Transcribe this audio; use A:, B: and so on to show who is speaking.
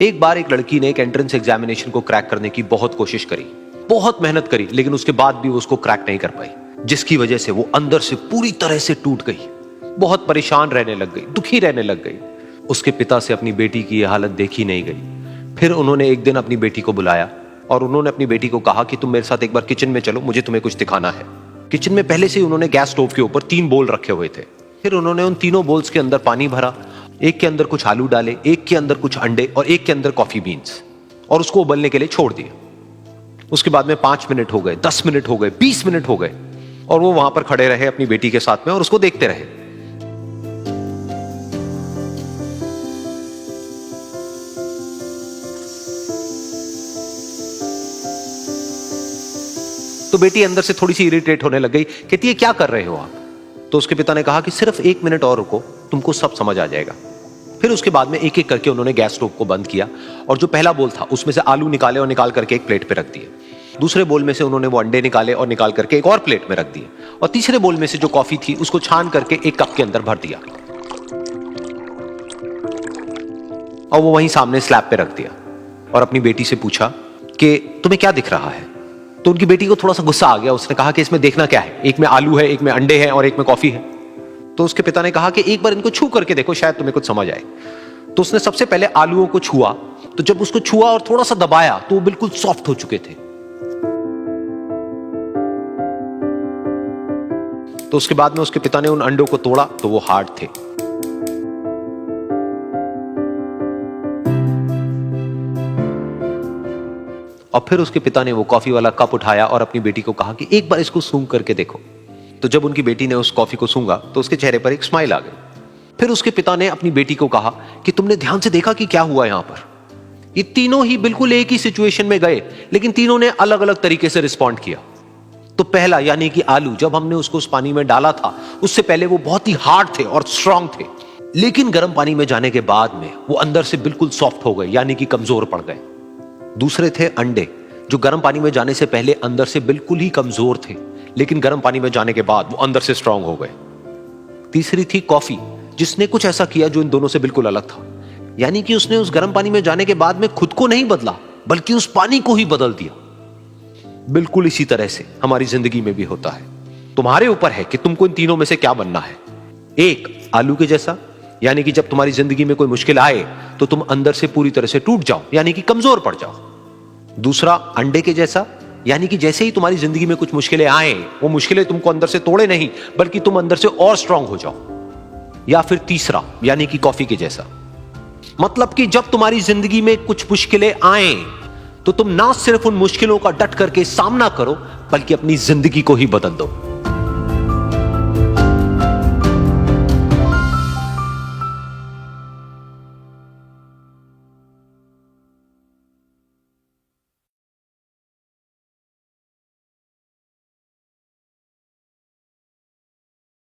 A: एक बार एक लड़की ने एक एंट्रेंस एग्जामिनेशन को क्रैक करने की बहुत कोशिश करी, बहुत मेहनत करी, लेकिन उसके बाद भी वो उसको क्रैक नहीं कर पाई, जिसकी वजह से वो अंदर से पूरी तरह से टूट गई, बहुत परेशान रहने लग गई, दुखी रहने लग गई। उसके पिता से अपनी बेटी की यह हालत देखी नहीं गई। फिर उन्होंने एक दिन अपनी बेटी को बुलाया और उन्होंने अपनी बेटी को कहा कि तुम मेरे साथ एक बार किचन में चलो, मुझे तुम्हें कुछ दिखाना है। किचन में पहले से ही उन्होंने गैस स्टोव के ऊपर 3 बोल रखे हुए थे। फिर उन्होंने उन तीनों बोल्स के अंदर पानी भरा, एक के अंदर कुछ आलू डाले, एक के अंदर कुछ अंडे और एक के अंदर कॉफी बीन्स, और उसको उबलने के लिए छोड़ दिया। उसके बाद में 5 मिनट हो गए, 10 मिनट हो गए, 20 मिनट हो गए, और वो वहां पर खड़े रहे अपनी बेटी के साथ में और उसको देखते रहे। तो बेटी अंदर से थोड़ी सी इरिटेट होने लग गई, कहती है क्या कर रहे हो आप? तो उसके पिता ने कहा कि सिर्फ 1 मिनट और रुको, तुमको सब समझ आ जाएगा। फिर उसके बाद में एक एक करके उन्होंने गैस स्टोव को बंद किया और जो पहला बोल था उसमें से आलू निकाले और निकाल करके एक प्लेट पे रख दिए। दूसरे बोल में से उन्होंने वो अंडे निकाले और निकाल करके एक और प्लेट में रख दिए, और तीसरे बोल में से जो कॉफी थी उसको छान करके एक कप के अंदर भर दिया और वो वहीं सामने स्लैब पे रख दिया और अपनी बेटी से पूछा कि तुम्हें क्या दिख रहा है? तो उनकी बेटी को थोड़ा सा गुस्सा आ गया। उसने कहा कि इसमें देखना क्या है, एक में आलू है, एक में अंडे हैं और एक में कॉफी है। तो उसके पिता ने कहा कि एक बार इनको छू करके देखो, शायद तुम्हें कुछ समझ आए। तो उसने सबसे पहले आलूओं को छुआ, तो जब उसको छुआ और थोड़ा सा दबाया तो वो बिल्कुल सॉफ्ट हो चुके थे। तो उसके बाद में उसके पिता ने उन अंडों को तोड़ा तो वो हार्ड थे। और फिर उसके पिता ने वो कॉफी वाला कप उठाया और अपनी बेटी को कहा कि एक बार इसको सूंघ करके देखो। तो जब उनकी बेटी ने उस कॉफी को सूंघा तो उसके चेहरे पर एक स्माइल आ गई। फिर उसके पिता ने अपनी बेटी को कहा कि तुमने ध्यान से देखा कि क्या हुआ यहां पर? ये तीनों ही बिल्कुल एक ही सिचुएशन में गए, लेकिन तीनों ने अलग अलग तरीके से रिस्पॉन्ड किया। तो पहला यानी कि आलू, जब हमने उसको उस पानी में डाला था उससे पहले वो बहुत ही हार्ड थे और स्ट्रांग थे, लेकिन गर्म पानी में जाने के बाद में वो अंदर से बिल्कुल सॉफ्ट हो गए, यानी कि कमजोर पड़ गए। दूसरे थे अंडे, जो गर्म पानी में जाने से पहले अंदर से बिल्कुल ही कमजोर थे, लेकिन गर्म पानी में जाने के बाद वो अंदर से स्ट्रांग हो गए। तीसरी थी कॉफी, जिसने कुछ ऐसा किया जो इन दोनों से बिल्कुल अलग था, यानी कि उसने उस गर्म पानी में जाने के बाद में खुद को नहीं बदला, बल्कि उस पानी को ही बदल दिया। बिल्कुल इसी तरह से हमारी जिंदगी में भी होता है। तुम्हारे ऊपर है कि तुमको इन तीनों में से क्या बनना है। एक, आलू के जैसा, यानी कि जब तुम्हारी जिंदगी में कोई मुश्किल आए तो तुम अंदर से पूरी तरह से टूट जाओ, यानी कि कमजोर पड़ जाओ। दूसरा, अंडे के जैसा, यानी कि जैसे ही तुम्हारी जिंदगी में कुछ मुश्किलें आए, वो मुश्किलें तुमको अंदर से तोड़े नहीं, बल्कि तुम अंदर से और स्ट्रांग हो जाओ। या फिर तीसरा, यानी कि कॉफी के जैसा, मतलब कि जब तुम्हारी जिंदगी में कुछ मुश्किलें आए तो तुम ना सिर्फ उन मुश्किलों का डट करके सामना करो, बल्कि अपनी जिंदगी को ही बदल दो।